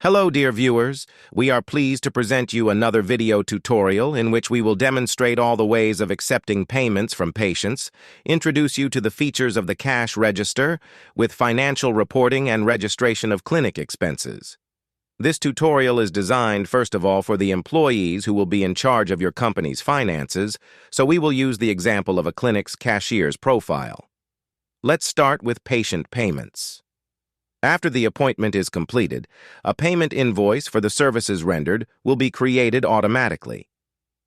Hello, dear viewers. We are pleased to present you another video tutorial in which we will demonstrate all the ways of accepting payments from patients, introduce you to the features of the cash register, with financial reporting and registration of clinic expenses. This tutorial is designed, first of all, for the employees who will be in charge of your company's finances, so we will use the example of a clinic's cashier's profile. Let's start with patient payments. After the appointment is completed, a payment invoice for the services rendered will be created automatically.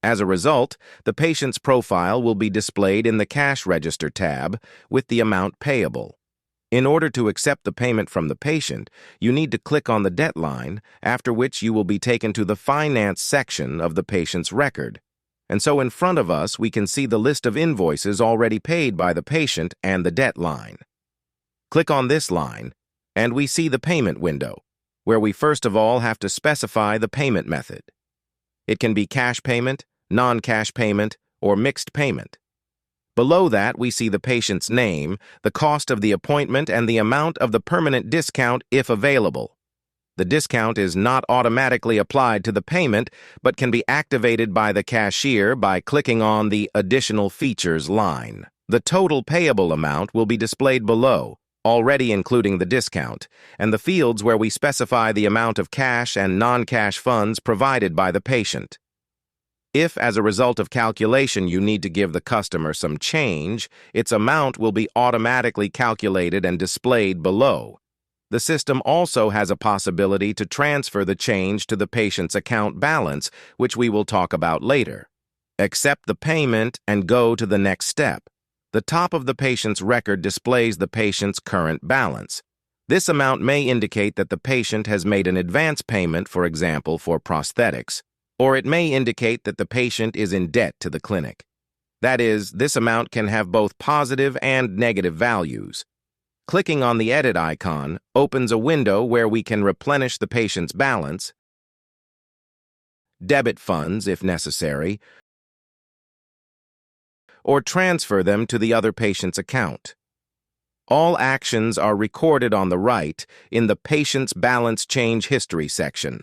As a result, the patient's profile will be displayed in the Cash Register tab with the amount payable. In order to accept the payment from the patient, you need to click on the debt line, after which you will be taken to the Finance section of the patient's record. And so in front of us, we can see the list of invoices already paid by the patient and the debt line. Click on this line, and we see the payment window, where we first of all have to specify the payment method. It can be cash payment, non-cash payment, or mixed payment. Below that, we see the patient's name, the cost of the appointment, and the amount of the permanent discount if available. The discount is not automatically applied to the payment, but can be activated by the cashier by clicking on the Additional Features line. The total payable amount will be displayed below, already including the discount, and the fields where we specify the amount of cash and non-cash funds provided by the patient. If, as a result of calculation, you need to give the customer some change, its amount will be automatically calculated and displayed below. The system also has a possibility to transfer the change to the patient's account balance, which we will talk about later. Accept the payment and go to the next step. The top of the patient's record displays the patient's current balance. This amount may indicate that the patient has made an advance payment, for example, for prosthetics, or it may indicate that the patient is in debt to the clinic. That is, this amount can have both positive and negative values. Clicking on the Edit icon opens a window where we can replenish the patient's balance, debit funds if necessary, or transfer them to the other patient's account. All actions are recorded on the right in the Patient's Balance Change History section.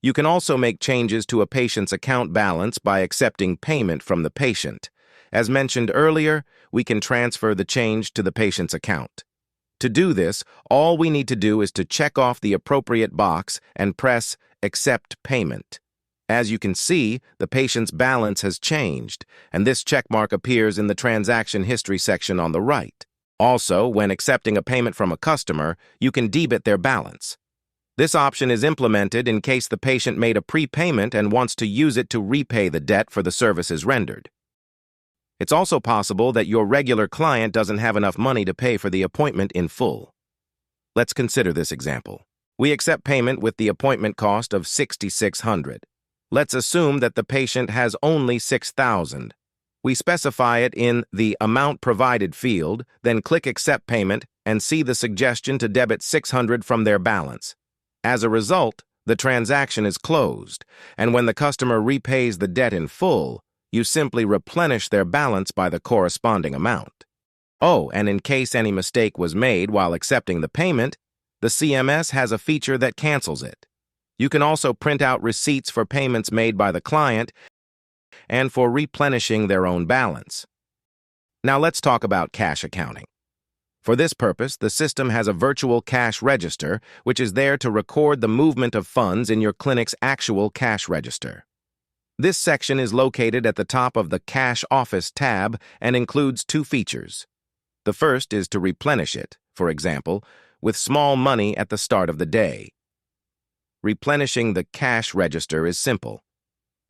You can also make changes to a patient's account balance by accepting payment from the patient. As mentioned earlier, we can transfer the change to the patient's account. To do this, all we need to do is to check off the appropriate box and press Accept Payment. As you can see, the patient's balance has changed, and this checkmark appears in the transaction history section on the right. Also, when accepting a payment from a customer, you can debit their balance. This option is implemented in case the patient made a prepayment and wants to use it to repay the debt for the services rendered. It's also possible that your regular client doesn't have enough money to pay for the appointment in full. Let's consider this example. We accept payment with the appointment cost of $6,600. Let's assume that the patient has only $6,000. We specify it in the Amount Provided field, then click Accept Payment and see the suggestion to debit $600 from their balance. As a result, the transaction is closed, and when the customer repays the debt in full, you simply replenish their balance by the corresponding amount. Oh, and in case any mistake was made while accepting the payment, the CMS has a feature that cancels it. You can also print out receipts for payments made by the client and for replenishing their own balance. Now let's talk about cash accounting. For this purpose, the system has a virtual cash register, which is there to record the movement of funds in your clinic's actual cash register. This section is located at the top of the Cash Office tab and includes two features. The first is to replenish it, for example, with small money at the start of the day. Replenishing the cash register is simple.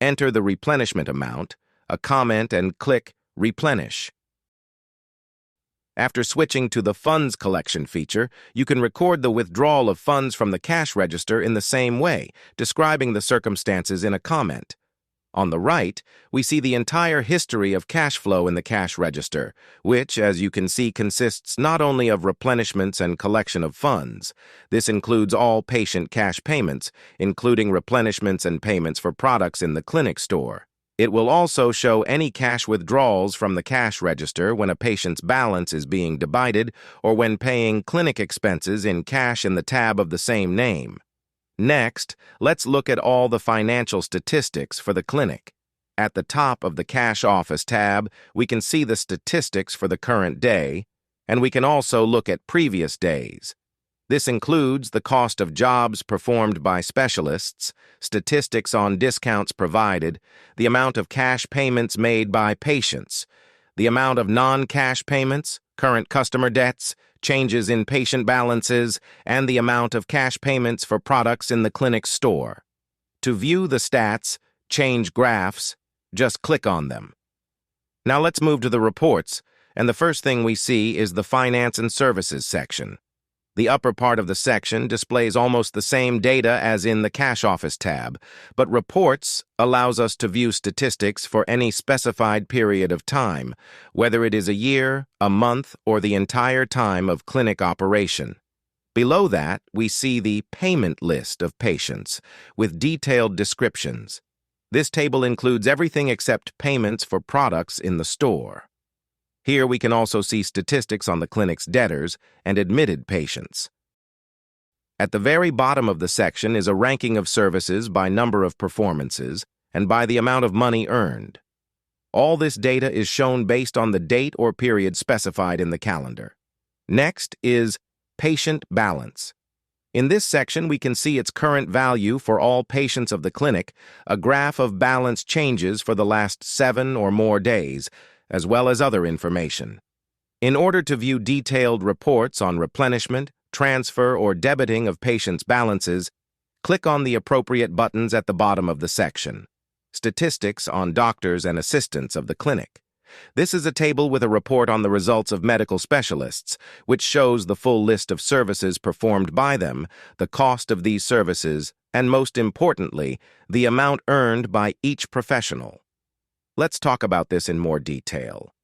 Enter the replenishment amount, a comment, and click Replenish. After switching to the Funds Collection feature, you can record the withdrawal of funds from the cash register in the same way, describing the circumstances in a comment. On the right, we see the entire history of cash flow in the cash register, which, as you can see, consists not only of replenishments and collection of funds. This includes all patient cash payments, including replenishments and payments for products in the clinic store. It will also show any cash withdrawals from the cash register when a patient's balance is being debited or when paying clinic expenses in cash in the tab of the same name. Next, let's look at all the financial statistics for the clinic. At the top of the Cash Office tab, we can see the statistics for the current day, and we can also look at previous days. This includes the cost of jobs performed by specialists, statistics on discounts provided, the amount of cash payments made by patients, the amount of non-cash payments, current customer debts, changes in patient balances, and the amount of cash payments for products in the clinic store. To view the stats, change graphs, just click on them. Now let's move to the reports, and the first thing we see is the Finance and Services section. The upper part of the section displays almost the same data as in the Cash Office tab, but Reports allows us to view statistics for any specified period of time, whether it is a year, a month, or the entire time of clinic operation. Below that, we see the Payment List of patients, with detailed descriptions. This table includes everything except payments for products in the store. Here we can also see statistics on the clinic's debtors and admitted patients. At the very bottom of the section is a ranking of services by number of performances and by the amount of money earned. All this data is shown based on the date or period specified in the calendar. Next is Patient Balance. In this section, we can see its current value for all patients of the clinic, a graph of balance changes for the last 7 or more days, as well as other information. In order to view detailed reports on replenishment, transfer, or debiting of patients' balances, click on the appropriate buttons at the bottom of the section. Statistics on doctors and assistants of the clinic. This is a table with a report on the results of medical specialists, which shows the full list of services performed by them, the cost of these services, and most importantly, the amount earned by each professional. Let's talk about this in more detail.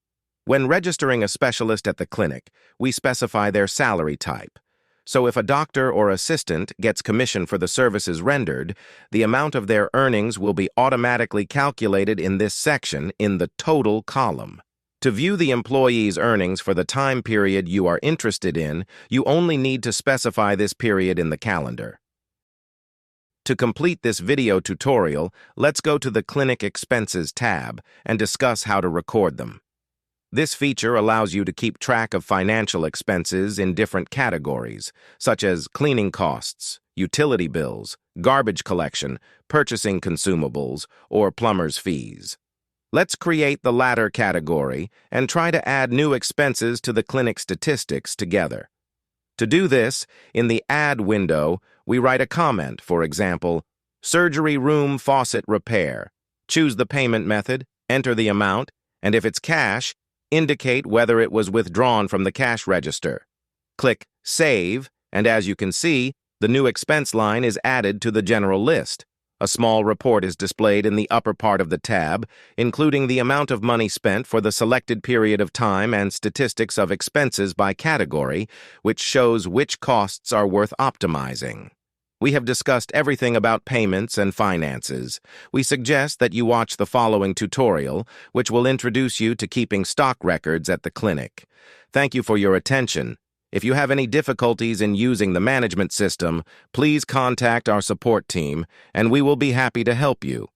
When registering a specialist at the clinic, we specify their salary type. So if a doctor or assistant gets commission for the services rendered, the amount of their earnings will be automatically calculated in this section in the total column. To view the employee's earnings for the time period you are interested in, you only need to specify this period in the calendar. To complete this video tutorial, let's go to the Clinic Expenses tab and discuss how to record them. This feature allows you to keep track of financial expenses in different categories, such as cleaning costs, utility bills, garbage collection, purchasing consumables, or plumber's fees. Let's create the latter category and try to add new expenses to the clinic statistics together. To do this, in the Add window, we write a comment, for example, Surgery Room Faucet Repair. Choose the payment method, enter the amount, and if it's cash, indicate whether it was withdrawn from the cash register. Click Save, and as you can see, the new expense line is added to the general list. A small report is displayed in the upper part of the tab, including the amount of money spent for the selected period of time and statistics of expenses by category, which shows which costs are worth optimizing. We have discussed everything about payments and finances. We suggest that you watch the following tutorial, which will introduce you to keeping stock records at the clinic. Thank you for your attention. If you have any difficulties in using the management system, please contact our support team, and we will be happy to help you.